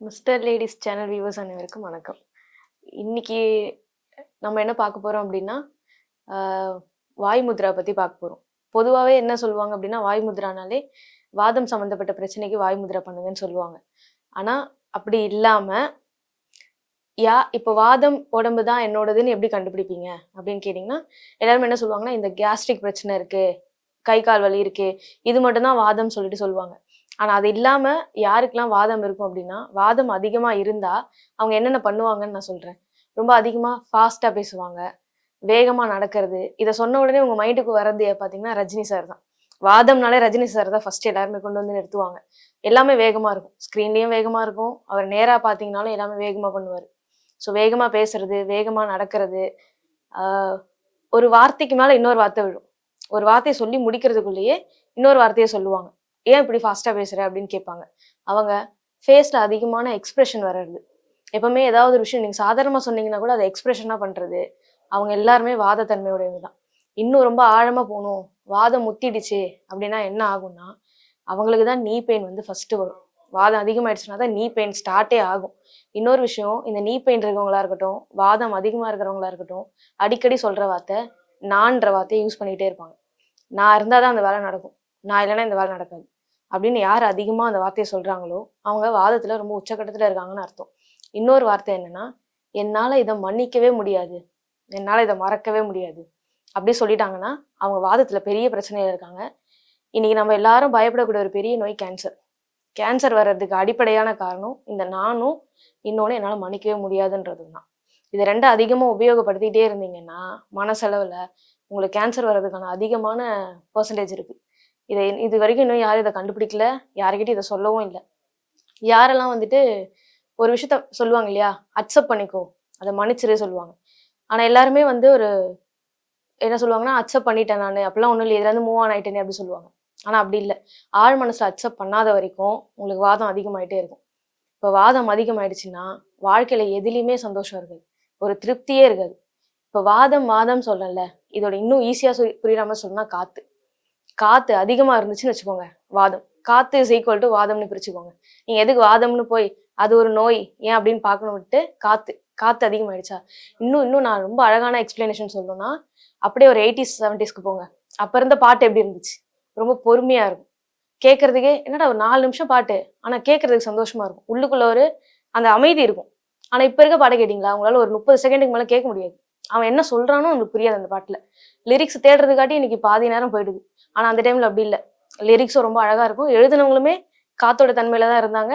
Mister ladies channel viewers அனைவருக்கும் வணக்கம். இன்னைக்கு நம்ம என்ன பார்க்க போறோம் அப்படின்னா, வாய் முத்ரா பத்தி பார்க்க போறோம். பொதுவாகவே என்ன சொல்லுவாங்க அப்படின்னா, வாய் முத்ரானாலே வாதம் சம்மந்தப்பட்ட பிரச்சனைக்கு வாய் முத்ரா பண்ணுங்கன்னு சொல்லுவாங்க. ஆனா அப்படி இல்லாம, இப்போ வாதம் உடம்பு தான் என்னோடதுன்னு எப்படி கண்டுபிடிப்பீங்க அப்படின்னு கேட்டிங்கன்னா, எல்லாருமே என்ன சொல்லுவாங்கன்னா, இந்த கேஸ்ட்ரிக் பிரச்சனை இருக்கு, கை கால் வலி இருக்கு, இது மட்டும் தான் வாதம் சொல்லிட்டு சொல்லுவாங்க. ஆனா அது இல்லாம யாருக்கெல்லாம் வாதம் இருக்கும் அப்படின்னா, வாதம் அதிகமா இருந்தா அவங்க என்னென்ன பண்ணுவாங்கன்னு நான் சொல்றேன். ரொம்ப அதிகமா ஃபாஸ்ட்டா பேசுவாங்க, வேகமா நடக்கிறது. இத சொன்ன உடனே உங்க மைண்டுக்கு வர்றது பார்த்தீங்கன்னா, ரஜினி சார் தான். வாதம்னாலே ரஜினி சார் தான் ஃபர்ஸ்ட் எல்லாருமே கொண்டு வந்து நிறுத்துவாங்க. எல்லாமே வேகமா இருக்கும். ஸ்க்ரீன்லயும் வேகமா இருக்கும். அவர் நேரா பார்த்தீங்கனாலும் எல்லாமே வேகமா பண்ணுவாரு. ஸோ வேகமா பேசுறது, வேகமா நடக்கிறது, ஆ ஒரு வார்த்தைக்கு மேல இன்னொரு வார்த்தை விழும். ஒரு வார்த்தைய சொல்லி முடிக்கிறதுக்குள்ளேயே இன்னொரு வார்த்தைய சொல்லுவாங்க. ஏன் இப்படி ஃபாஸ்டா பேசுற அப்படின்னு கேட்பாங்க. அவங்க ஃபேஸ்ல அதிகமான எக்ஸ்பிரஷன் வர்றது. எப்பவுமே ஏதாவது ஒரு விஷயம் நீங்க சாதாரணமா சொன்னீங்கன்னா கூட அதை எக்ஸ்பிரஷனா பண்றது. அவங்க எல்லாருமே வாதத்தன்மையுடையவங்க தான். இன்னும் ரொம்ப ஆழமா போகணும், வாதம் முத்திடுச்சு அப்படின்னா என்ன ஆகும்னா, அவங்களுக்கு தான் நீ பெயின் வந்து ஃபர்ஸ்ட் வரும். வாதம் அதிகமாயிடுச்சுன்னா தான் நீ பெயின் ஸ்டார்ட்டே ஆகும். இன்னொரு விஷயம், இந்த நீ பெயின் இருக்கவங்களா இருக்கட்டும், வாதம் அதிகமா இருக்கிறவங்களா இருக்கட்டும், அடிக்கடி சொல்ற வார்த்தை நான்ற வார்த்தையை யூஸ் பண்ணிட்டே இருப்பாங்க. நான் இருந்தாதான் அந்த வேலை நடக்கும், நான் இல்லைன்னா இந்த வேலை நடக்காது அப்படின்னு யார் அதிகமா அந்த வார்த்தையை சொல்றாங்களோ அவங்க வாதத்துல ரொம்ப உச்சக்கட்டத்துல இருக்காங்கன்னு அர்த்தம். இன்னொரு வார்த்தை என்னன்னா, என்னால இதை மன்னிக்கவே முடியாது, என்னால இதை மறக்கவே முடியாது அப்படி சொல்லிட்டாங்கன்னா அவங்க வாதத்துல பெரிய பிரச்சனையில இருக்காங்க. இன்னைக்கு நம்ம எல்லாரும் பயப்படக்கூடிய ஒரு பெரிய நோய் கேன்சர். கேன்சர் வர்றதுக்கு அடிப்படையான காரணம் இந்த நானும் இன்னொன்னு என்னால மன்னிக்கவே முடியாதுன்றது தான். இது ரெண்டும் அதிகமா உபயோகப்படுத்திட்டே இருந்தீங்கன்னா மனசளவுல உங்களுக்கு கேன்சர் வர்றதுக்கான அதிகமான பெர்சன்டேஜ் இருக்கு. இது வரைக்கும் இன்னும் யாரும் இதை கண்டுபிடிக்கல, யாருக்கிட்டையும் இதை சொல்லவும் இல்லை. யாரெல்லாம் வந்துட்டு ஒரு விஷயத்த சொல்லுவாங்க இல்லையா, அக்செப்ட் பண்ணிக்கோ, அதை மன்னிச்சிரு சொல்லுவாங்க. ஆனா எல்லாருமே வந்து ஒரு என்ன சொல்லுவாங்கன்னா, அக்செப்ட் பண்ணிட்டேன் நானு, அப்படிலாம் ஒன்றும் இல்லை, இதுல இருந்து மூவ் ஆன் ஆயிட்டேனே அப்படி சொல்லுவாங்க. ஆனா அப்படி இல்லை. ஆழ் மனசுல அக்செப்ட் பண்ணாத வரைக்கும் உங்களுக்கு வாதம் அதிகமாயிட்டே இருக்கும். இப்போ வாதம் அதிகமாயிடுச்சுன்னா வாழ்க்கையில எதுலையுமே சந்தோஷம் இருக்காது, ஒரு திருப்தியே இருக்காது. இப்போ வாதம் வாதம் சொல்லல, இதோட இன்னும் ஈஸியா புரியுற மாதிரி சொல்லணும்னா காத்து. காத்து அதிகமா இருந்துச்சுன்னு வச்சுக்கோங்க, வாதம். காத்து இஸ் ஈக்குவல் டு வாதம்னு பிரிச்சுக்கோங்க. நீங்க எதுக்கு வாதம்னு போய் அது ஒரு நோய் ஏன் அப்படின்னு பார்க்கணும் விட்டு, காத்து காத்து அதிகமாயிடுச்சா. இன்னும் இன்னும் நான் ரொம்ப அழகான எக்ஸ்பிளனேஷன் சொல்லணும்னா, அப்படியே ஒரு 80s 70ஸ்க்கு போங்க. அப்ப இருந்த பாட்டு எப்படி இருந்துச்சு, ரொம்ப பொறுமையா இருக்கும். கேட்கறதுக்கே என்னடா ஒரு 4 நிமிஷம் பாட்டு, ஆனா கேட்கறதுக்கு சந்தோஷமா இருக்கும். உள்ளுக்குள்ள ஒரு அந்த அமைதி இருக்கும். ஆனா இப்ப இருக்க பாட்டை கேட்டீங்களா, உங்களால ஒரு 30 செகண்டுக்கு மேல கேட்க முடியாது. அவன் என்ன சொல்றானோ உங்களுக்கு புரியாது அந்த பாட்டுல. லிரிக்ஸ் தேடுறதுக்காட்டி இன்னைக்கு பாதி நேரம் போயிடுது. ஆனா அந்த டைம்ல அப்படி இல்லை. லிரிக்ஸும் ரொம்ப அழகா இருக்கும். எழுதினவங்களுமே காத்தோட தன்மையில தான் இருந்தாங்க,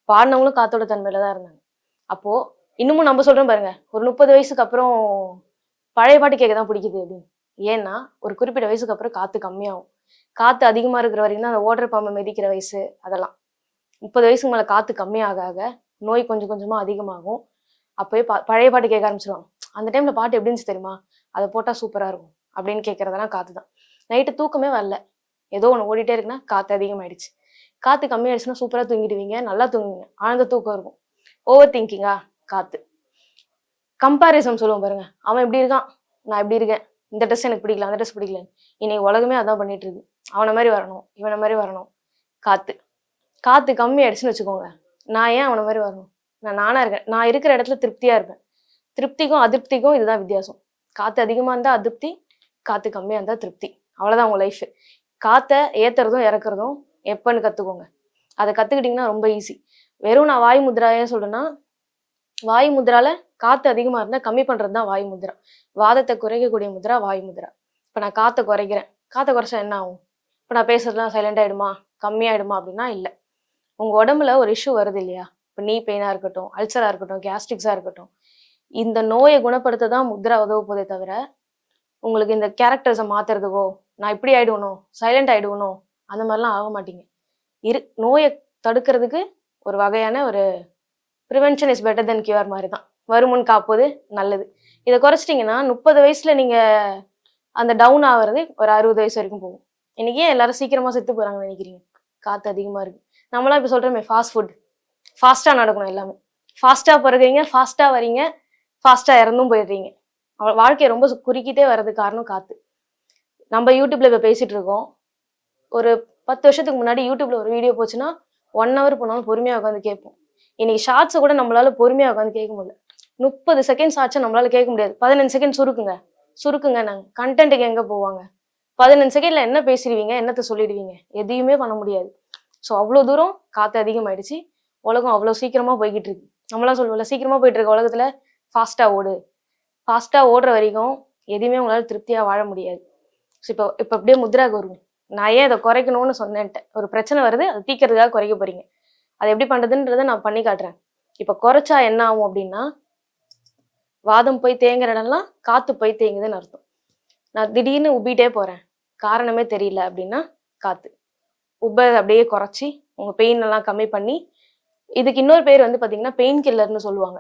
பாடினவங்களும் காத்தோட தன்மையில தான் இருந்தாங்க. அப்போ இன்னமும் நம்ம சொல்றோம் பாருங்க, ஒரு 30 வயசுக்கு அப்புறம் பழைய பாட்டு கேட்க தான் பிடிக்குது அப்படின்னு. ஏன்னா ஒரு குறிப்பிட்ட வயசுக்கு அப்புறம் காத்து கம்மியாகும். காத்து அதிகமா இருக்கிற வரைக்கும் தான் அந்த ஓடுற பாம்பை மிதிக்கிற வயசு அதெல்லாம். 30 வயசுக்கு மேல காத்து கம்மியாக ஆக நோய் கொஞ்சம் கொஞ்சமா அதிகமாகும். அப்போயே பழைய பாட்டு கேட்க ஆரம்பிச்சிருவாங்க. அந்த டைம்ல பாட்டு எப்படி இருந்துச்சு தெரியுமா, அதை போட்டா சூப்பரா இருக்கும் அப்படின்னு கேட்கறதெல்லாம் காத்து தான். நைட்டு தூக்கமே வரல, ஏதோ ஒன்று ஓடிட்டே இருக்குன்னா காத்து அதிகமாயிடுச்சு. காத்து கம்மியாயிடுச்சுன்னா சூப்பரா தூங்கிடுவீங்க, நல்லா தூங்குவீங்க, ஆழ்ந்த தூக்கம் இருக்கும். ஓவர் திங்கிங்கா, காத்து. கம்பாரிசம் சொல்லுவோம் பாருங்க, அவன் எப்படி இருக்கான், நான் எப்படி இருக்கேன், இந்த ட்ரெஸ் எனக்கு பிடிக்கல, அந்த ட்ரெஸ் பிடிக்கல. இன்னைக்கு உலகமே அதான் பண்ணிட்டு இருக்கு. அவனை மாதிரி வரணும், இவனை மாதிரி வரணும். காத்து காத்து கம்மி ஆயிடுச்சுன்னு வச்சுக்கோங்க, நான் ஏன் அவனை மாதிரி வரணும், நானா இருக்கேன், நான் இருக்கிற இடத்துல திருப்தியா இருப்பேன். திருப்திக்கும் அதிருப்திக்கும் இதுதான் வித்தியாசம். காத்து அதிகமா இருந்தா அதிருப்தி, காத்து கம்மியா இருந்தா திருப்தி. அவ்வளவுதான் உங்க லைஃப். காத்தை ஏத்துறதும் இறக்குறதும் எப்பன்னு கத்துக்கோங்க. அதை கத்துக்கிட்டீங்கன்னா ரொம்ப ஈஸி. வெறும் நான் வாய் முத்ராயே சொல்றேன்னா, வாய் முத்ரால காத்து அதிகமா இருந்தா கம்மி பண்றதுதான் வாய் முத்ரா. வாதத்தை குறைக்கக்கூடிய முத்ரா வாய் முத்ரா. இப்ப நான் காத்தை குறைக்கிறேன், காத்தை குறைச்சா என்ன ஆகும், இப்ப நான் பேசுறதுலாம் சைலண்ட் ஆயிடுமா, கம்மியாயிடுமா அப்படின்னா இல்லை. உங்க உடம்புல ஒரு இஷ்யூ வருது இல்லையா, இப்போ நீ பெயினா இருக்கட்டும், அல்சரா இருக்கட்டும், கேஸ்ட்ரிக்ஸா இருக்கட்டும், இந்த நோயை குணப்படுத்த தான் முத்ரா உதவ போதே தவிர உங்களுக்கு இந்த கேரக்டர்ஸை மாத்துறதுக்கோ, நான் இப்படி ஆயிடுவணும், சைலண்ட் ஆயிடுவணும், அந்த மாதிரிலாம் ஆக மாட்டீங்க. நோயை தடுக்கிறதுக்கு ஒரு வகையான ஒரு prevention is better then cure மாதிரி தான். வருமுன் காப்பது நல்லது. இதை குறைச்சிட்டிங்கன்னா 30 வயசுல நீங்க அந்த டவுன் ஆகிறது ஒரு 60 வயசு வரைக்கும் போகும். இன்னைக்கு ஏன் எல்லாரும் சீக்கிரமா செத்து போறாங்கன்னு நினைக்கிறீங்க, காத்து அதிகமா இருக்கு. நம்மளாம் இப்ப சொல்றோமே ஃபாஸ்ட் ஃபுட், ஃபாஸ்டா நடக்கணும் எல்லாமே. ஃபாஸ்டா பிறகுறீங்க, ஃபாஸ்டா வரீங்க, ஃபாஸ்டா இறந்தும் போயிடுறீங்க. வாழ்க்கையை ரொம்ப குறுக்கிட்டே வர்றதுக்கு காரணம் காத்து. நம்ம யூடியூப்ல இப்ப பேசிட்டு இருக்கோம். ஒரு 10 வருஷத்துக்கு முன்னாடி யூடியூப்ல ஒரு வீடியோ போச்சுன்னா 1 hour போனாலும் பொறுமையா உட்காந்து கேட்போம். இன்னைக்கு ஷார்ட்ஸை கூட நம்மளால பொறுமையா உட்காந்து கேட்க முடியல. 30 செகண்ட் ஷார்ட்ஸை நம்மளால கேட்க முடியாது. 15 செகண்ட் சுருக்குங்க சுருக்குங்க. நாங்க கண்டென்ட்டுக்கு எங்க போவாங்க? 15 செகண்ட்ல என்ன பேசிடுவீங்க, என்னத்த சொல்லிடுவீங்க? எதையுமே பண்ண முடியாது. ஸோ அவ்வளோ தூரம் காற்று அதிகமாயிடுச்சு. உலகம் அவ்வளோ சீக்கிரமா போய்கிட்டு இருக்கு. நம்மளாம் சொல்லுவோம்ல, சீக்கிரமா போயிட்டு இருக்க உலகத்துல ஃபாஸ்டா ஓடு. ஃபாஸ்டா ஓடுற வரைக்கும் எதையுமே உங்களால திருப்தியா வாழ முடியாது. ஸோ இப்போ இப்போ அப்படியே முத்ராக்கு வருவோம். நான் ஏன் அதை குறைக்கணும்னு சொன்னேன்ட்டு, ஒரு பிரச்சனை வருது, அதை தீக்கிறதுக்காக குறைக்க போறீங்க. அது எப்படி பண்றதுன்றதை நான் பண்ணி காட்டுறேன். இப்போ குறைச்சா என்ன ஆகும் அப்படின்னா, வாதம் போய் தேங்குற இடம்லாம் காத்து போய் தேங்குதுன்னு அர்த்தம். நான் திடீர்னு உப்பிட்டே போறேன், காரணமே தெரியல அப்படின்னா காத்து உப்பை அப்படியே குறைச்சி உங்க பெயின் எல்லாம் கம்மி பண்ணி, இதுக்கு இன்னொரு பேர் வந்து பாத்தீங்கன்னா பெயின் கில்லர்னு சொல்லுவாங்க.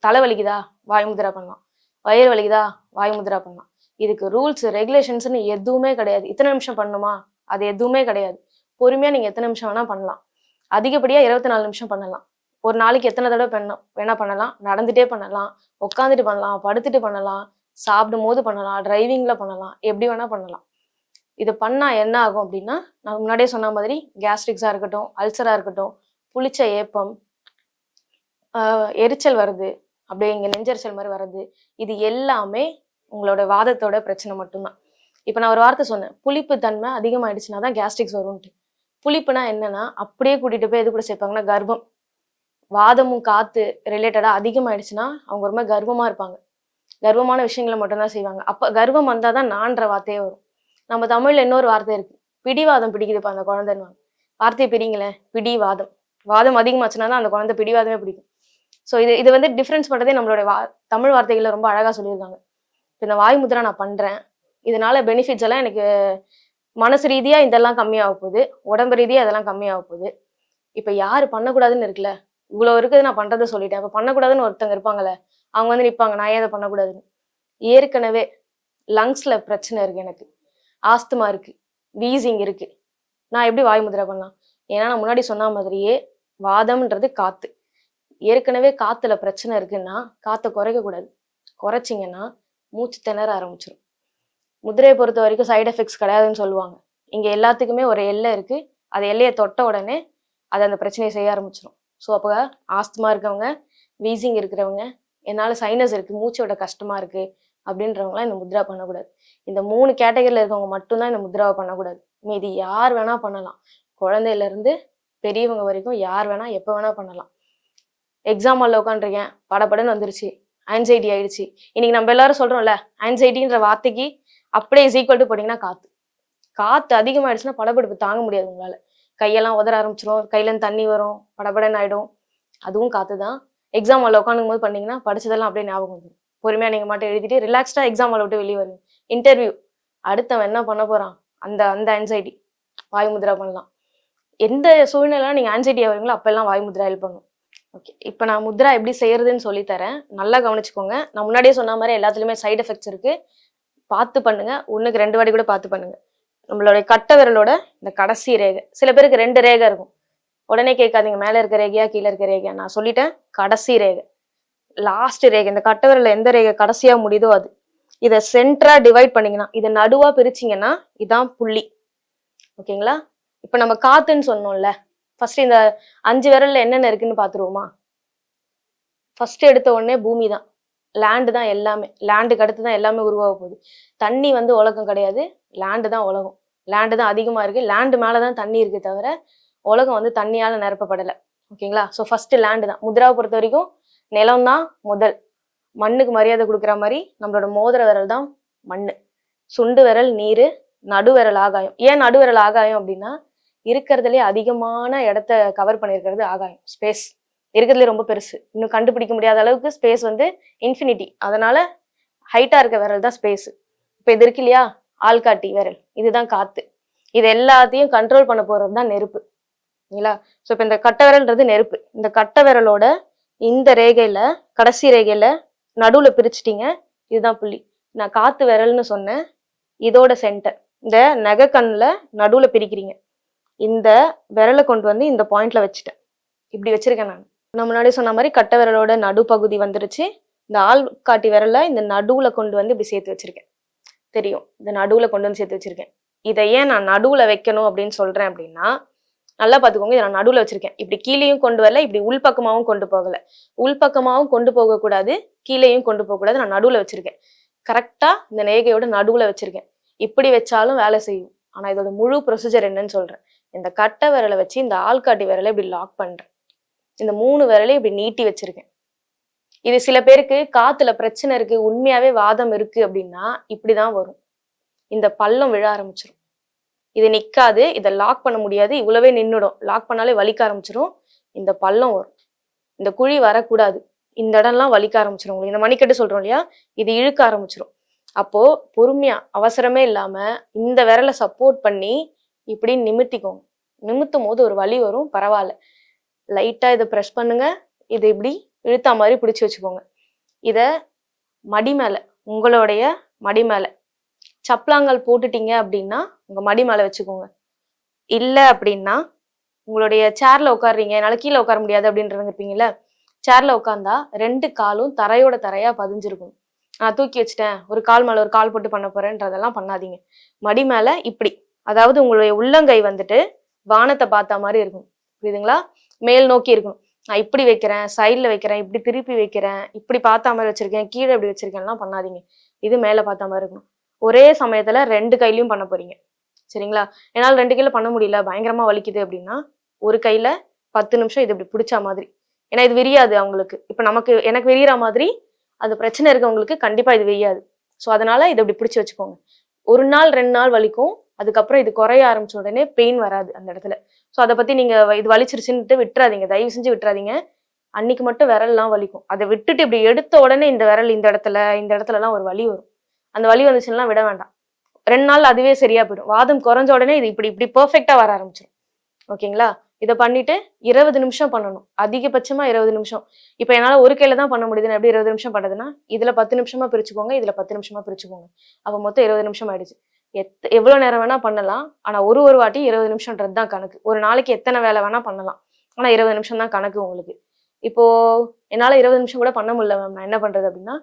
தலை வலிக்குதா வாய் முத்ரா பண்ணலாம், வயிறு வலிக்குதா வாய் முத்ரா பண்ணலாம். இதுக்கு ரூல்ஸ் ரெகுலேஷன்ஸ்னு எதுவுமே கிடையாது. இத்தனை நிமிஷம் பண்ணணுமா, அது எதுவுமே கிடையாது. பொறுமையா நீங்க எத்தனை நிமிஷம் வேணா பண்ணலாம். அதிகப்படியா 24 நிமிஷம் பண்ணலாம். ஒரு நாளைக்கு எத்தனை தடவை வேணா பண்ணலாம். நடந்துட்டே பண்ணலாம், உட்காந்துட்டு பண்ணலாம், படுத்துட்டு பண்ணலாம், சாப்பிடும் போது பண்ணலாம், டிரைவிங்ல பண்ணலாம், எப்படி வேணா பண்ணலாம். இது பண்ணா என்ன ஆகும் அப்படின்னா, நான் முன்னாடியே சொன்ன மாதிரி கேஸ்ட்ரிக்ஸா இருக்கட்டும், அல்சரா இருக்கட்டும், புளிச்ச ஏப்பம், எரிச்சல் வருது, அப்படியே இங்க நெஞ்சரிச்சல் மாதிரி வருது, இது எல்லாமே உங்களோட வாதத்தோட பிரச்சனை மட்டும்தான். இப்ப நான் ஒரு வார்த்தை சொன்னேன், புளிப்பு தன்மை அதிகமாயிடுச்சுன்னா தான் கேஸ்ட்ரிக்ஸ் வரும்ட்டு. புளிப்புனா என்னன்னா, அப்படியே கூட்டிட்டு போய் எது கூட சேர்ப்பாங்கன்னா கர்ப்பம். வாதமும் காத்து ரிலேட்டடா அதிகமாயிடுச்சுன்னா அவங்க ரொம்ப கர்வமா இருப்பாங்க. கர்வமான விஷயங்களை மட்டும்தான் செய்வாங்க. அப்ப கர்வம் வந்தாதான் நான்ற வார்த்தையே வரும். நம்ம தமிழ்ல இன்னொரு வார்த்தை இருக்கு, பிடிவாதம் பிடிக்குதுப்பா அந்த குழந்தைன்னு. வார்த்தையை பிடிங்களேன், பிடிவாதம். வாதம் அதிகமாச்சுன்னா தான் அந்த குழந்தை பிடிவாதமே பிடிக்கும். ஸோ இது வந்து டிஃப்ரென்ஸ் பண்றதே நம்மளோட தமிழ் வார்த்தைகள்ல ரொம்ப அழகா சொல்லியிருக்காங்க. இப்போ இந்த வாய் முத்ரா நான் பண்றேன், இதனால பெனிஃபிட்ஸ் எல்லாம் எனக்கு மனசு ரீதியா இதெல்லாம் கம்மியாக போகுது, உடம்பு ரீதியா இதெல்லாம் கம்மியாக போகுது. இப்ப யாரு பண்ணக்கூடாதுன்னு இருக்குல்ல, இவ்வளவு இருக்குது நான் பண்றதை சொல்லிட்டேன், இப்ப பண்ணக்கூடாதுன்னு ஒருத்தங்க இருப்பாங்கல்ல, அவங்க வந்து நிப்பாங்க, நான் ஏன் அதை பண்ணக்கூடாதுன்னு. ஏற்கனவே லங்ஸ்ல பிரச்சனை இருக்கு, எனக்கு ஆஸ்துமா இருக்கு, வீசிங் இருக்கு, நான் எப்படி வாய் முத்ரா பண்ணலாம்? ஏன்னா நான் முன்னாடி சொன்ன மாதிரியே வாதம்ன்றது காத்து. ஏற்கனவே காத்துல பிரச்சனை இருக்குன்னா காத்தை குறைக்க கூடாது. குறைச்சிங்கன்னா மூச்சு திணற ஆரம்பிச்சிடும். முதிரையை பொறுத்த வரைக்கும் சைடு எஃபெக்ட்ஸ் கிடையாதுன்னு சொல்லுவாங்க. இங்க எல்லாத்துக்குமே ஒரு எல்லை இருக்கு. அது எல்லையை தொட்ட உடனே அது அந்த பிரச்சனையை செய்ய ஆரம்பிச்சிடும். ஸோ அப்போ ஆஸ்துமா இருக்கவங்க, வீசிங் இருக்கிறவங்க, என்னால் சைனஸ் இருக்கு, மூச்சு விட கஷ்டமா இருக்கு அப்படின்றவங்களாம் இந்த முத்ரா பண்ணக்கூடாது. இந்த 3 கேட்டகரியில் இருக்கவங்க மட்டும்தான் இந்த முத்ராவை பண்ணக்கூடாது. மீதி யார் வேணா பண்ணலாம். குழந்தையில இருந்து பெரியவங்க வரைக்கும் யார் வேணா எப்போ வேணா பண்ணலாம். எக்ஸாம் ஹாலில் உட்காந்துருக்கேன், படப்படன்னு வந்துருச்சு, ஆன்சைட்டி ஆயிடுச்சு. இன்னைக்கு நம்ம எல்லாரும் சொல்றோம்ல, ஆன்சைட்டின்ற வார்த்தைக்கு அப்படியே ஈக்குவல் டு போட்டிங்கன்னா காத்து. காத்து அதிகமாயிடுச்சுன்னா படபடப்பு தாங்க முடியாது உங்களால. கையெல்லாம் உதற ஆரம்பிச்சிடும், கையிலேருந்து தண்ணி வரும், படபடன்னு ஆயிடும். அதுவும் காத்து தான். எக்ஸாம் ஹாலில் உட்காந்துக்கும் போது பண்ணீங்கன்னா படிச்சதெல்லாம் அப்படியே ஞாபகம் வந்துடும். பொறுமையா நீங்க மட்டும் எழுதிட்டு ரிலாக்ஸ்டா எக்ஸாம் ஹாலை விட்டு வெளியே வருவீங்க. இன்டர்வியூ அடுத்தவன் என்ன பண்ண போறான், அந்த அந்த ஆன்சைட்டி வாய் முத்ரா பண்ணலாம். எந்த சூழ்நிலை நீங்க ஆன்சைட்டி ஆவீங்களோ அப்பெல்லாம் வாய் முத்ரா ஹெல்ப் பண்ணும். ஓகே, இப்போ நான் முத்ரா எப்படி செய்யறதுன்னு சொல்லித்தரேன், நல்லா கவனிச்சுக்கோங்க. நான் முன்னாடியே சொன்ன மாதிரி எல்லாத்துலயுமே சைடு எஃபெக்ட்ஸ் இருக்கு, பார்த்து பண்ணுங்க. 1க்கு 2 வாட்டி கூட பார்த்து பண்ணுங்க. நம்மளுடைய கட்டை விரலோட இந்த கடைசி ரேகை, சில பேருக்கு 2 ரேகை இருக்கும். உடனே கேட்காதீங்க மேல இருக்க ரேகையா கீழே இருக்க ரேகையா, நான் சொல்லிட்டேன் கடைசி ரேகை, லாஸ்ட் ரேகை. இந்த கட்டை விரல்ல எந்த ரேகை கடைசியா முடியுதோ அது. இதை சென்டரா டிவைட் பண்ணீங்கன்னா, இதை நடுவா பிரிச்சிங்கன்னா இதான் புள்ளி. ஓகேங்களா? இப்ப நம்ம காத்துன்னு சொன்னோம்ல, ஃபர்ஸ்ட் இந்த 5 விரல்ல என்னென்ன இருக்குன்னு பாத்துருவோமா? ஃபர்ஸ்ட் எடுத்த உடனே பூமி தான், லேண்டு தான் எல்லாமே. லேண்டுக்கு அடுத்து தான் எல்லாமே உருவாக போகுது. தண்ணி வந்து உலகம் கிடையாது, லேண்டு தான் உலகம். லேண்டு தான் அதிகமா இருக்கு, லேண்டு மேலதான் தண்ணி இருக்கு தவிர உலகம் வந்து தண்ணியால நிரப்பப்படலை. ஓகேங்களா? ஸோ ஃபர்ஸ்ட் லேண்டு தான். முத்ராவை பொறுத்த வரைக்கும் நிலம் தான் முதல். மண்ணுக்கு மரியாதை கொடுக்குற மாதிரி நம்மளோட மோதிர விரல் தான் மண்ணு, சுண்டு விரல் நீரு, நடுவிரல் ஆகாயம். ஏன் நடுவிரல் ஆகாயம் அப்படின்னா, இருக்கிறதுலே அதிகமான இடத்த கவர் பண்ணியிருக்கிறது ஆகாயம், ஸ்பேஸ் இருக்கிறதுலே ரொம்ப பெருசு. இன்னும் கண்டுபிடிக்க முடியாத அளவுக்கு ஸ்பேஸ் வந்து இன்ஃபினிட்டி. அதனால ஹைட்டா இருக்க விரல் தான் ஸ்பேஸ். இப்போ இது இருக்கு இல்லையா, ஆள்காட்டி விரல், இதுதான் காத்து. இது எல்லாத்தையும் கண்ட்ரோல் பண்ண போறது தான் நெருப்பு. இல்லைங்களா? ஸோ இப்போ இந்த கட்டை விரல்ன்றது நெருப்பு. இந்த கட்டை விரலோட இந்த ரேகையில கடைசி ரேகையில நடுவுல பிரிச்சுட்டீங்க, இதுதான் புள்ளி. நான் காத்து விரல்னு சொன்னேன், இதோட சென்டர் இந்த நகை கண்ணுல நடுவுல பிரிக்கிறீங்க. இந்த விரலை கொண்டு வந்து இந்த பாயிண்ட்ல வச்சுட்டேன், இப்படி வச்சிருக்கேன். நான் முன்னாடி சொன்ன மாதிரி கட்டை விரலோட நடுப்பகுதி வந்துருச்சு. இந்த ஆள் காட்டி விரல இந்த நடுவுல கொண்டு வந்து இப்படி சேர்த்து வச்சிருக்கேன். தெரியும், இந்த நடுவுல கொண்டு வந்து சேர்த்து வச்சிருக்கேன். இதை ஏன் நான் நடுவுல வைக்கணும் அப்படின்னு சொல்றேன் அப்படின்னா, நல்லா பாத்துக்கோங்க. இதை நான் நடுவுல வச்சிருக்கேன். இப்படி கீழேயும் கொண்டு வரல, இப்படி உள்பக்கமாவும் கொண்டு போகல. உள்பக்கமாவும் கொண்டு போகக்கூடாது, கீழேயும் கொண்டு போகக்கூடாது. நான் நடுவுல வச்சிருக்கேன். கரெக்டா இந்த நேகையோட நடுவுல வச்சிருக்கேன். இப்படி வச்சாலும் வேலை செய்யும். ஆனா இதோட முழு ப்ரொசீஜர் என்னன்னு சொல்றேன். இந்த கட்டை விரலை வச்சு இந்த ஆள்காட்டி விரலை இப்படி லாக் பண்றேன். இந்த 3 விரலையும் இப்படி நீட்டி வச்சிருக்கேன். இது சில பேருக்கு காத்துல பிரச்சனை இருக்கு, உண்மையாவே வாதம் இருக்கு அப்படின்னா இப்படிதான் வரும். இந்த பள்ளம் விழ ஆரம்பிச்சிடும். இது நிக்காது, இதை லாக் பண்ண முடியாது, இவ்வளவே நின்னுடும். லாக் பண்ணாலே வலிக்க ஆரம்பிச்சிடும். இந்த பள்ளம் வரும். இந்த குழி வரக்கூடாது. இந்த இடம்லாம் வலிக்க ஆரம்பிச்சிடும். இந்த மணிக்கட்டு சொல்றோம் இல்லையா, இது இழுக்க ஆரம்பிச்சிடும். அப்போ பொறுமையா அவசரமே இல்லாம இந்த விரலை சப்போர்ட் பண்ணி இப்படி நிமித்திக்கோங்க. நிமித்தும் போது ஒரு வலி வரும், பரவாயில்ல. லைட்டா இதை ப்ரெஸ் பண்ணுங்க. இதை இப்படி இழுத்தா மாதிரி பிடிச்சி வச்சுக்கோங்க. இத மடி மேல, உங்களுடைய மடி மேல சப்பலாங்கால் போட்டுட்டீங்க அப்படின்னா உங்க மடி மேல வச்சுக்கோங்க. இல்ல அப்படின்னா உங்களுடைய சேர்ல உட்காடுறீங்க, என்னால கீழே உட்கார முடியாது அப்படின்றவங்க இருப்பீங்கல்ல, சேர்ல உட்காந்தா 2 காலும் தரையோட தரையா பதிஞ்சிருக்கும். நான் தூக்கி வச்சுட்டேன், ஒரு கால் மேல ஒரு கால் போட்டு பண்ண போறேன்றதெல்லாம் பண்ணாதீங்க. மடி மேல இப்படி, அதாவது உங்களுடைய உள்ளங்கை வந்துட்டு வானத்தை பார்த்த மாதிரி இருக்கும். புரியுதுங்களா? மேல் நோக்கி இருக்கணும். நான் இப்படி வைக்கிறேன், சைட்ல வைக்கிறேன், இப்படி திருப்பி வைக்கிறேன், இப்படி பார்த்த மாதிரி வச்சிருக்கேன், கீழே இப்படி வச்சிருக்கேன்லாம் பண்ணாதீங்க. இது மேல பார்த்த மாதிரி இருக்கணும். ஒரே சமயத்துல 2 கையிலயும் பண்ண போறீங்க. சரிங்களா? என்னால 2 கையில பண்ண முடியல, பயங்கரமா வலிக்குது அப்படின்னா ஒரு கையில 10 நிமிஷம் இது இப்படி பிடிச்ச மாதிரி. ஏன்னா இது விரியாது அவங்களுக்கு. இப்ப எனக்கு விரிகிற மாதிரி அது பிரச்சனை இருக்கவங்களுக்கு கண்டிப்பா இது விரியாது. ஸோ அதனால இதை இப்படி பிடிச்சி வச்சுக்கோங்க. 1 நாள் 2 நாள் வலிக்கும். அதுக்கப்புறம் இது குறைய ஆரம்பிச்ச உடனே பெயின் வராது அந்த இடத்துல. ஸோ அதை பத்தி நீங்க இது வலிச்சிருச்சுன்னுட்டு விட்டுறாதீங்க, தயவு செஞ்சு விட்டுறாதீங்க. அன்னைக்கு மட்டும் விரல்லாம் வலிக்கும். அதை விட்டுட்டு இப்படி எடுத்த உடனே இந்த விரல் இந்த இடத்துல எல்லாம் ஒரு வலி வரும். அந்த வலி வந்துச்சுன்னா விட வேண்டாம். 2 நாள் அதுவே சரியா போயிடும். வாதம் குறைஞ்ச உடனே இது இப்படி இப்படி பெர்ஃபெக்டா வர ஆரம்பிச்சிடும். ஓகேங்களா? இதை பண்ணிட்டு 20 நிமிஷம் பண்ணணும். அதிகபட்சமா 20 நிமிஷம். இப்ப என்னால ஒரு கையில தான் பண்ண முடியுதுன்னு எப்படி 20 நிமிஷம் பண்ணதுன்னா, இதுல 10 நிமிஷமா பிரிச்சுக்கோங்க, இதுல 10 நிமிஷமா பிரிச்சுக்கோங்க. அப்ப மொத்தம் 20 நிமிஷம் ஆயிடுச்சு. எவ்வளவு நேரம் வேணா பண்ணலாம். ஆனா ஒரு வாட்டி 20 நிமிஷம்ன்றது தான் கணக்கு. ஒரு நாளைக்கு எத்தனை வேலை வேணா பண்ணலாம். ஆனா 20 நிமிஷம் தான் கணக்கு உங்களுக்கு. இப்போ என்னால 20 நிமிஷம் கூட பண்ண முடியல மேம், நான் என்ன பண்றது அப்படின்னா,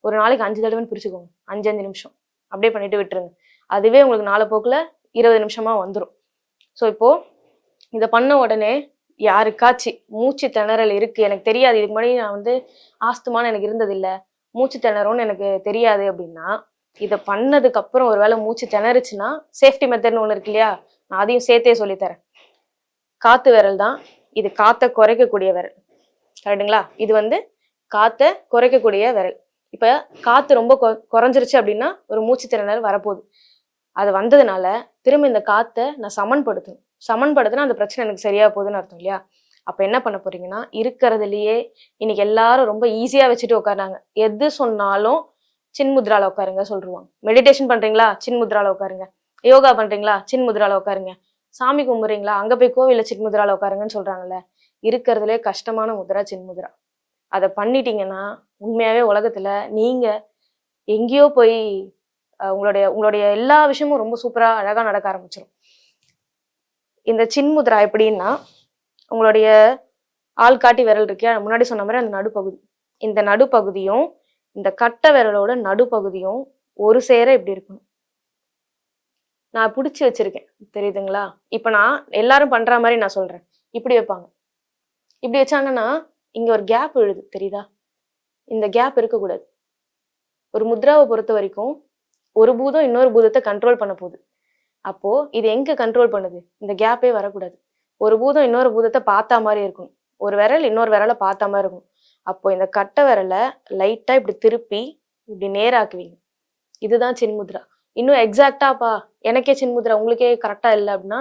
ஒரு நாளைக்கு 5 தடவைன்னு பிரிச்சுக்கோங்க. 5 நிமிஷம் அப்படியே பண்ணிட்டு விட்டுருங்க. அதுவே உங்களுக்கு நாளப்போக்குல 20 நிமிஷமா வந்துடும். ஸோ இப்போ இதை பண்ண உடனே யாருக்காச்சும் மூச்சு திணறல் இருக்கு, எனக்கு தெரியாது, இதுக்கு முன்னாடி நான் ஆஸ்துமான்னு எனக்கு இருந்தது இல்லை, மூச்சு திணறும்னு எனக்கு தெரியாது அப்படின்னா, இதை பண்ணதுக்கு அப்புறம் ஒருவேளை மூச்சு திணறுச்சுன்னா சேஃப்டி மெத்தட்னு ஒண்ணு இருக்கு இல்லையா, நான் அதையும் சேர்த்தே சொல்லித்தரேன். காத்து விரல் தான் இது, காத்தை குறைக்கக்கூடிய விரல். கரெக்டுங்களா? இது காத்தை குறைக்கக்கூடிய விரல். இப்ப காத்து ரொம்ப குறைஞ்சிருச்சு அப்படின்னா ஒரு மூச்சு திணறல் வரப்போகுது. அது வந்ததுனால திரும்ப இந்த காத்தை நான் சமன்படுத்தினா அந்த பிரச்சனை எனக்கு சரியா போகுதுன்னு அர்த்தம் இல்லையா? அப்ப என்ன பண்ண போறீங்கன்னா, இருக்கிறதுலயே இன்னைக்கு எல்லாரும் ரொம்ப ஈஸியா வச்சுட்டு உட்காருறாங்க. எது சொன்னாலும் சின்முத்ரால உட்காருங்க சொல்லுவாங்க. மெடிடேஷன் பண்றீங்களா? சின்முத்ரால உட்காருங்க. யோகா பண்றீங்களா? சின்முத்ரால உட்காருங்க. சாமி கும்பிடுறீங்களா? அங்க போய் கோவில சின்முத்ரால உட்காருங்கன்னு சொல்றாங்கல்ல. இருக்கிறதுலே கஷ்டமான முத்ரா சின்முத்ரா. அதை பண்ணிட்டீங்கன்னா உண்மையாவே உலகத்துல நீங்க எங்கேயோ போய் உங்களுடைய எல்லா விஷயமும் ரொம்ப சூப்பரா அழகா நடக்க ஆரம்பிச்சிடும். இந்த சின்முத்ரா எப்படின்னா, உங்களுடைய ஆள்காட்டி விரல் இருக்கியா, முன்னாடி சொன்ன மாதிரி அந்த நடுப்பகுதி, இந்த நடுப்பகுதியும் இந்த கட்டை விரலோட நடுப்பகுதியும் ஒரு சேர இப்படி இருக்கணும். நான் பிடிச்சி வச்சிருக்கேன், தெரியுதுங்களா? இப்ப நான் எல்லாரும் பண்ற மாதிரி நான் சொல்றேன். இப்படி வைப்பாங்க. இப்படி வச்சாங்கன்னா இங்க ஒரு கேப் விழுது, தெரியுதா? இந்த கேப் இருக்கக்கூடாது. ஒரு முத்ராவை பொறுத்த வரைக்கும் ஒரு பூதம் இன்னொரு பூதத்தை கண்ட்ரோல் பண்ண போகுது. அப்போ இது எங்க கண்ட்ரோல் பண்ணுது? இந்த கேப்பே வரக்கூடாது. ஒரு பூதம் இன்னொரு பூதத்தை பார்த்தா மாதிரி இருக்கணும். ஒரு விரல் இன்னொரு விரலை பார்த்தா மாதிரி இருக்கணும். அப்போ இந்த கட்டை விரலை லைட்டா இப்படி திருப்பி இப்படி நேராக்குவீங்க. இதுதான் சின்முத்ரா. இன்னும் எக்ஸாக்டாப்பா எனக்கே சின்முத்ரா உங்களுக்கே கரெக்டா இல்லை அப்படின்னா,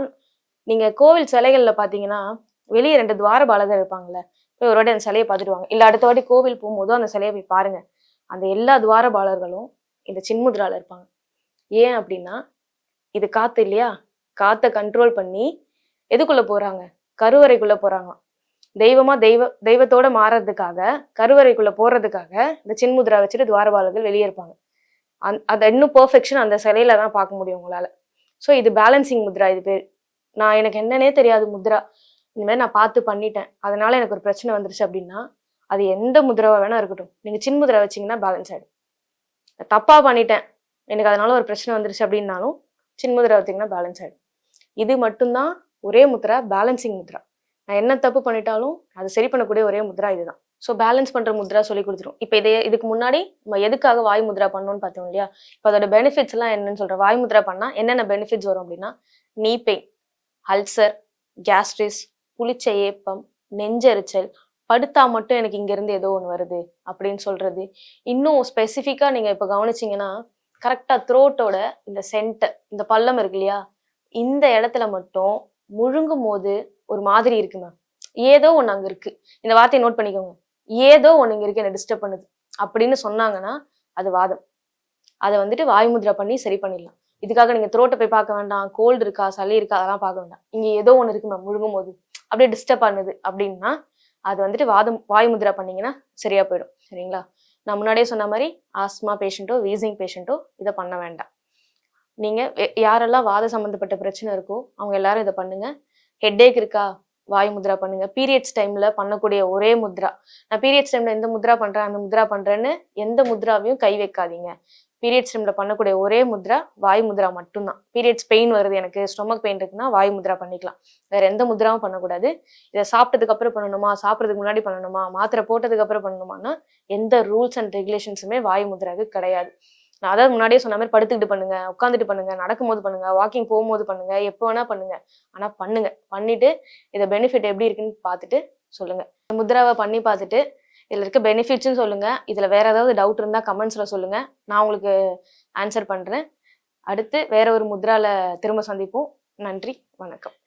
நீங்க கோவில் சிலைகள்ல பாத்தீங்கன்னா வெளியே 2 துவாரபாலகர் இருப்பாங்கல்ல, போய் ஒரு வாட்டி அந்த சிலையை பார்த்துட்டு வாங்க. இல்ல அடுத்த வாட்டி கோவில் போகும்போதும் அந்த சிலையை போய் பாருங்க. அந்த எல்லா துவாரபாலர்களும் இந்த சின்முத்ரால இருப்பாங்க. ஏன் அப்படின்னா, இது காத்து இல்லையா, காத்தை கண்ட்ரோல் பண்ணி எதுக்குள்ள போறாங்க? கருவறைக்குள்ள போறாங்க. தெய்வத்தோட மாறதுக்காக, கருவறைக்குள்ள போறதுக்காக இந்த சின்முத்ரா வச்சுட்டு துவாரபாலர்கள் வெளியே இருப்பாங்க. அதை இன்னும் பெர்ஃபெக்ஷன் அந்த சிலையில தான் பார்க்க முடியும் உங்களால. ஸோ இது பேலன்சிங் முத்ரா. இது பேர் எனக்கு என்னன்னே தெரியாது முத்ரா, இனிமேல் நான் பார்த்து பண்ணிட்டேன், அதனால எனக்கு ஒரு பிரச்சனை வந்துருச்சு அப்படின்னா, அது எந்த முத்ராவா வேணா இருக்கட்டும், நீங்க சின்முத்ரா வச்சீங்கன்னா பேலன்ஸ் ஆயிடும். தப்பா பண்ணிட்டேன், எனக்கு அதனால ஒரு பிரச்சனை வந்துருச்சு அப்படின்னாலும் சின்முத்ரா வச்சீங்கன்னா பேலன்ஸ் ஆயிடும். இது மட்டும்தான் ஒரே முத்ரா பேலன்சிங் முத்ரா. நான் என்ன தப்பு பண்ணிட்டாலும் அதை சரி பண்ணக்கூடிய ஒரே முத்ரா இதுதான். ஸோ பேலன்ஸ் பண்ற முத்ரா சொல்லி கொடுத்துரும். இப்போ இதுக்கு முன்னாடி நம்ம எதுக்காக வாய் முத்ரா பண்ணணும்னு பார்த்தோம் இல்லையா? இப்போ அதோட பெனிஃபிட்ஸ் எல்லாம் என்னன்னு சொல்றேன். வாய் முத்ரா பண்ணா என்னென்ன பெனிஃபிட்ஸ் வரும் அப்படின்னா, நீ பெயின், அல்சர், கேஸ்ட்ரிஸ், புளிச்ச ஏப்பம், நெஞ்செரிச்சல், படுத்தா மட்டும் எனக்கு இங்க இருந்து ஏதோ ஒன்று வருது அப்படின்னு சொல்றது. இன்னும் ஸ்பெசிஃபிக்கா நீங்க இப்போ கவனிச்சீங்கன்னா, கரெக்டா த்ரோட்டோட இந்த சென்டர், இந்த பள்ளம் இருக்கு இல்லையா, இந்த இடத்துல மட்டும் முழுங்கும் போது ஒரு மாதிரி இருக்கு மேம். ஏதோ ஒண்ணு அங்க இருக்கு. இந்த வார்த்தையை நோட் பண்ணிக்கோங்க. ஏதோ ஒண்ணு இங்க இருக்கு, என்ன டிஸ்டர்ப் பண்ணுது அப்படின்னு சொன்னாங்கன்னா அது வாதம். அதை வந்துட்டு வாய்முத்ரா பண்ணி சரி பண்ணிடலாம். இதுக்காக நீங்க த்ரோட்டை போய் பார்க்க வேண்டாம், கோல்டு இருக்கா, சளி இருக்கா, அதெல்லாம் பார்க்க வேண்டாம். இங்க ஏதோ ஒண்ணு இருக்கு மேம், முழுகும் போது அப்படியே டிஸ்டர்ப் பண்ணுது அப்படின்னா அது வந்துட்டு வாய்முத்ரா பண்ணீங்கன்னா சரியா போயிடும். சரிங்களா? நான் முன்னாடியே சொன்ன மாதிரி ஆஸ்மா பேஷண்ட்டோ வீசிங் பேஷண்ட்டோ இதை பண்ண வேண்டாம். நீங்க யாரெல்லாம் வாத சம்பந்தப்பட்ட பிரச்சனை இருக்கோ அவங்க எல்லாரும் இதை பண்ணுங்க. ஹெட்டேக் இருக்கா, வாய் முத்ரா பண்ணுங்க. பீரியட்ஸ் டைம்ல பண்ணக்கூடிய ஒரே முத்ரா. நான் பீரியட்ஸ் டைம்ல எந்த முத்ரா பண்றேன் அந்த முத்ரா பண்றேன்னு எந்த முத்ராவையும் கை வைக்காதீங்க. பீரியட்ஸ் டைம்ல பண்ணக்கூடிய ஒரே முத்ரா வாய் முத்ரா மட்டும்தான். பீரியட்ஸ் பெயின் வருது, எனக்கு ஸ்டொமக் பெயின் இருக்குன்னா வாய் முத்ரா பண்ணிக்கலாம். வேற எந்த முத்ராவும் பண்ணக்கூடாது. இதை சாப்பிட்டதுக்கு அப்புறம் பண்ணணுமா, சாப்பிட்றதுக்கு முன்னாடி பண்ணணுமா, மாத்திரை போட்டதுக்கு அப்புறம் பண்ணணுமான்னா எந்த ரூல்ஸ் அண்ட் ரெகுலேஷன்ஸுமே வாய் முத்ராவுக்கு கிடையாது. நான் அதாவது முன்னாடியே சொன்ன மாதிரி படுத்துக்கிட்டு பண்ணுங்க, உட்காந்துட்டு பண்ணுங்க, நடக்கும்போது பண்ணுங்க, வாக்கிங் போகும்போது பண்ணுங்க, எப்போ வேணா பண்ணுங்க. ஆனா பண்ணுங்க. பண்ணிட்டு இதை பெனிஃபிட் எப்படி இருக்குன்னு பார்த்துட்டு சொல்லுங்க. முத்ராவை பண்ணி பார்த்துட்டு இதுல இருக்க பெனிஃபிட்ஸ்ன்னு சொல்லுங்க. இதுல வேற ஏதாவது டவுட் இருந்தா கமெண்ட்ஸ்ல சொல்லுங்க, நான் உங்களுக்கு ஆன்சர் பண்றேன். அடுத்து வேற ஒரு முத்ரால திரும்ப சந்திப்போம். நன்றி, வணக்கம்.